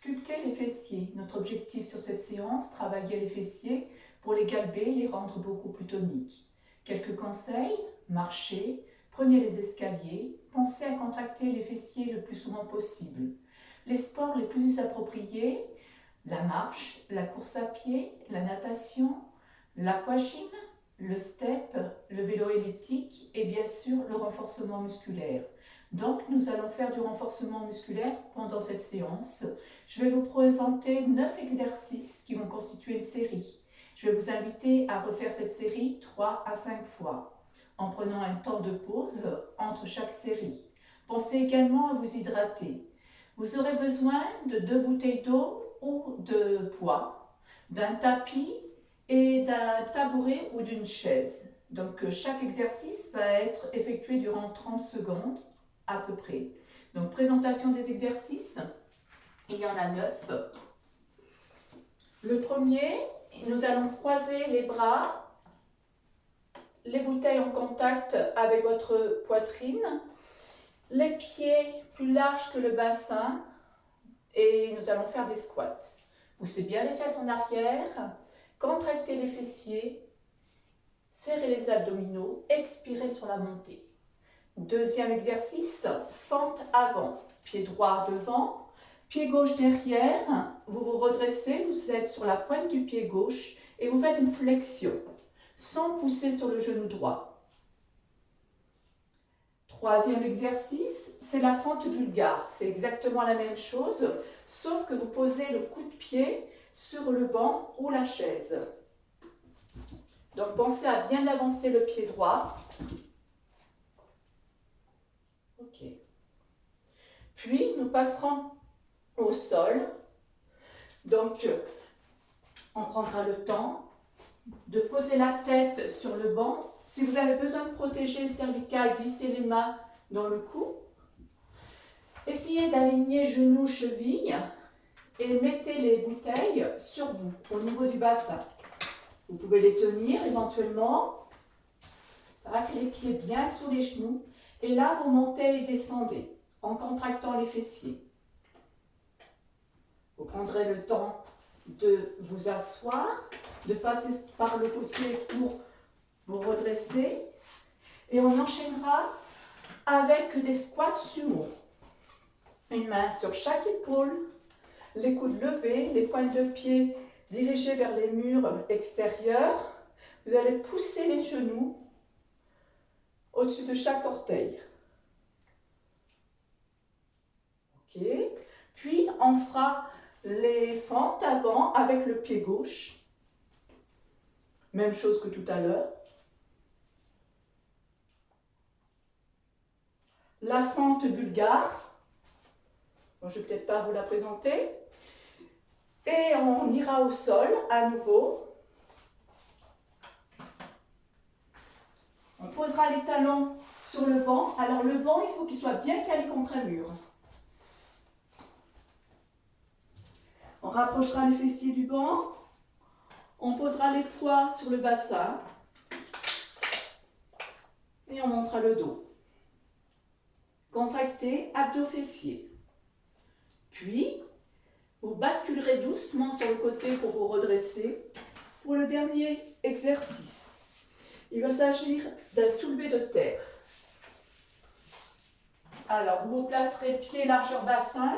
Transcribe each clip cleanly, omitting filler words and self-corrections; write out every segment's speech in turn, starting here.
Sculpter les fessiers. Notre objectif sur cette séance, travailler les fessiers pour les galber, les rendre beaucoup plus toniques. Quelques conseils, marchez, prenez les escaliers, pensez à contracter les fessiers le plus souvent possible. Les sports les plus appropriés, la marche, la course à pied, la natation, l'aquagym, le step, le vélo elliptique et bien sûr le renforcement musculaire. Donc nous allons faire du renforcement musculaire pendant cette séance. Je vais vous présenter 9 exercices qui vont constituer une série. Je vais vous inviter à refaire cette série 3 à 5 fois, en prenant un temps de pause entre chaque série. Pensez également à vous hydrater. Vous aurez besoin de 2 bouteilles d'eau ou de poids, d'un tapis et d'un tabouret ou d'une chaise. Donc chaque exercice va être effectué durant 30 secondes à peu près. Donc présentation des exercices, il y en a 9. Le premier, nous allons croiser les bras, les bouteilles en contact avec votre poitrine, les pieds plus larges que le bassin et nous allons faire des squats. Poussez bien les fesses en arrière, contractez les fessiers, serrez les abdominaux, expirez sur la montée. Deuxième exercice, fente avant, pied droit devant, pied gauche derrière, vous vous redressez, vous êtes sur la pointe du pied gauche et vous faites une flexion, sans pousser sur le genou droit. Troisième exercice, c'est la fente bulgare. C'est exactement la même chose, sauf que vous posez le coup de pied sur le banc ou la chaise. Donc pensez à bien avancer le pied droit. Ok. Puis nous passerons au sol. Donc on prendra le temps de poser la tête sur le banc. Si vous avez besoin de protéger le cervical, glissez les mains dans le cou. Essayez d'aligner genoux, chevilles et mettez les bouteilles sur vous, au niveau du bassin. Vous pouvez les tenir éventuellement avec les pieds bien sous les genoux. Et là, vous montez et descendez en contractant les fessiers. Vous prendrez le temps de vous asseoir, de passer par le côté pour vous redresser. Et on enchaînera avec des squats sumo. Une main sur chaque épaule, les coudes levés, les pointes de pied dirigées vers les murs extérieurs. Vous allez pousser les genoux au-dessus de chaque orteil. Ok. Puis on fera les fentes avant avec le pied gauche. Même chose que tout à l'heure. La fente bulgare. Bon, je ne vais peut-être pas vous la présenter. Et on ira au sol à nouveau. On posera les talons sur le banc. Alors le banc, il faut qu'il soit bien calé contre un mur. On rapprochera les fessiers du banc. On posera les poids sur le bassin. Et on montera le dos. Contractez abdos fessiers. Puis, vous basculerez doucement sur le côté pour vous redresser. Pour le dernier exercice, il va s'agir d'un soulevé de terre. Alors, vous vous placerez pied largeur bassin,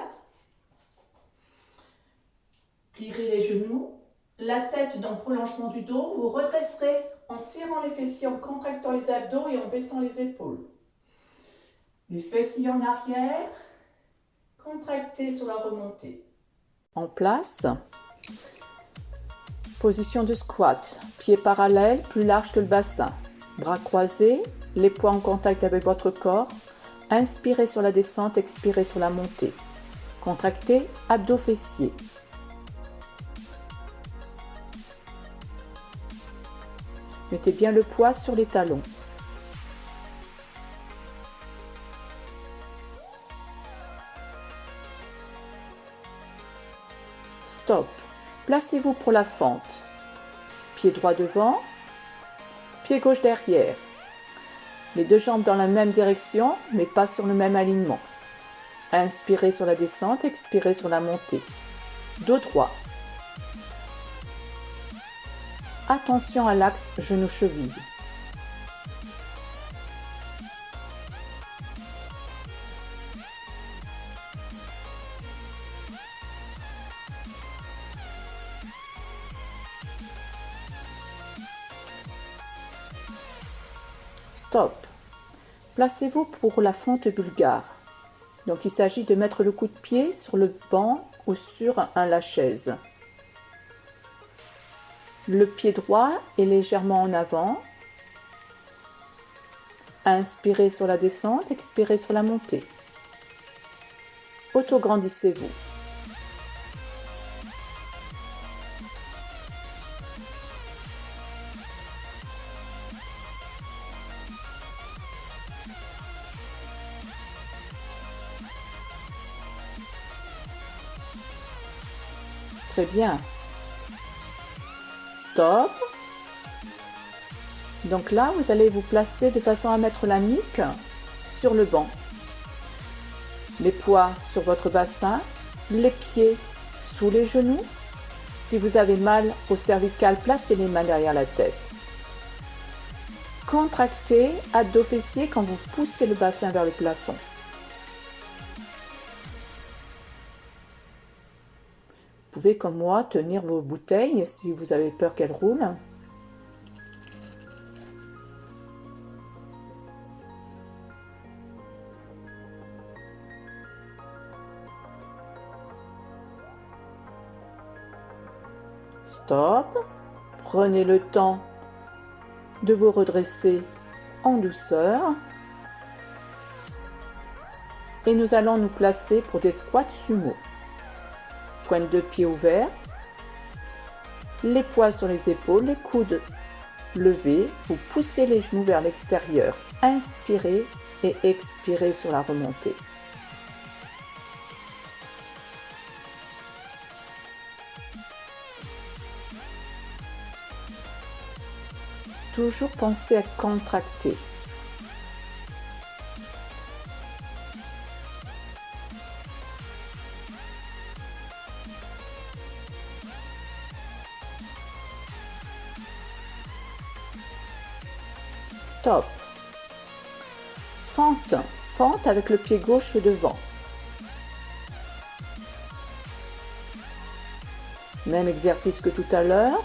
plierez les genoux, la tête dans le prolongement du dos, vous redresserez en serrant les fessiers, en contractant les abdos et en baissant les épaules. Les fessiers en arrière, contractés sur la remontée. En place, position de squat, pieds parallèles, plus large que le bassin, bras croisés, les poings en contact avec votre corps, inspirez sur la descente, expirez sur la montée. Contractez abdos fessiers. Mettez bien le poids sur les talons. Stop. Placez-vous pour la fente. Pied droit devant, pied gauche derrière. Les deux jambes dans la même direction, mais pas sur le même alignement. Inspirez sur la descente, expirez sur la montée. Dos droit. Attention à l'axe genou-cheville. Stop. Placez-vous pour la fente bulgare. Donc il s'agit de mettre le coup de pied sur le banc ou sur la chaise. Le pied droit est légèrement en avant. Inspirez sur la descente, expirez sur la montée. Autograndissez-vous. Très bien. Stop. Donc là, vous allez vous placer de façon à mettre la nuque sur le banc. Les poids sur votre bassin, les pieds sous les genoux. Si vous avez mal au cervical, placez les mains derrière la tête. Contractez abdos fessiers quand vous poussez le bassin vers le plafond. Vous pouvez, comme moi, tenir vos bouteilles si vous avez peur qu'elles roulent. Stop. Prenez le temps de vous redresser en douceur. Et nous allons nous placer pour des squats sumo. Pointe de pied ouverte, les poids sur les épaules, les coudes levés, vous poussez les genoux vers l'extérieur. Inspirez et expirez sur la remontée. Toujours pensez à contracter. Top. Fente. Fente avec le pied gauche devant. Même exercice que tout à l'heure.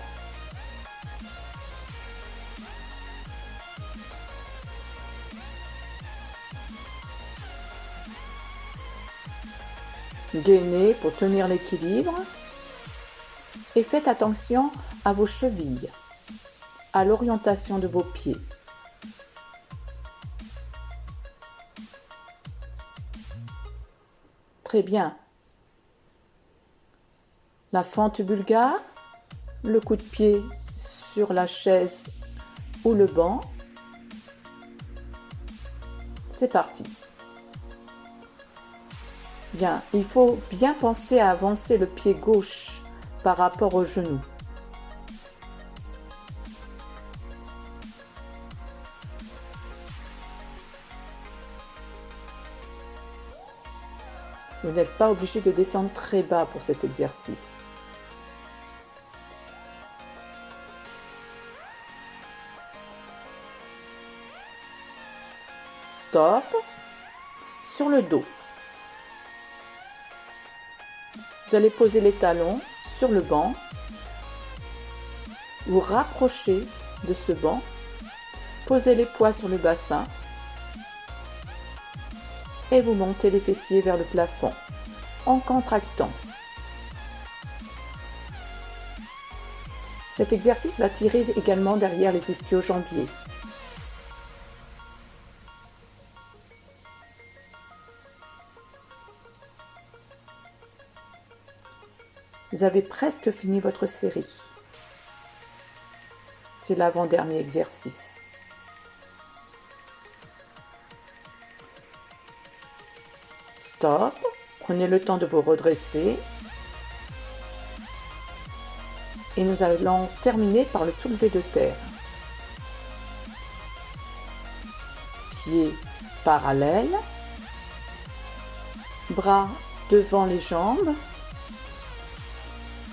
Gainez pour tenir l'équilibre. Et faites attention à vos chevilles, à l'orientation de vos pieds. Très bien. La fente bulgare, le coup de pied sur la chaise ou le banc. C'est parti. Bien, il faut bien penser à avancer le pied gauche par rapport au genou. Vous n'êtes pas obligé de descendre très bas pour cet exercice. Stop. Sur le dos. Vous allez poser les talons sur le banc. Vous rapprochez de ce banc. Posez les poids sur le bassin. Et vous montez les fessiers vers le plafond en contractant. Cet exercice va tirer également derrière les ischio-jambiers. Vous avez presque fini votre série. C'est l'avant-dernier exercice. Stop. Prenez le temps de vous redresser. Et nous allons terminer par le soulevé de terre. Pieds parallèles. Bras devant les jambes.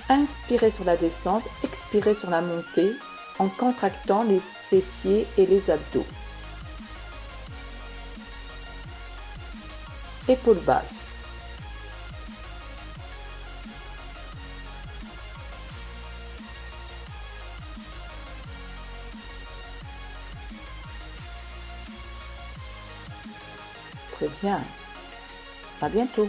Inspirez sur la descente, expirez sur la montée en contractant les fessiers et les abdos. Épaules basses. Très bien. À bientôt.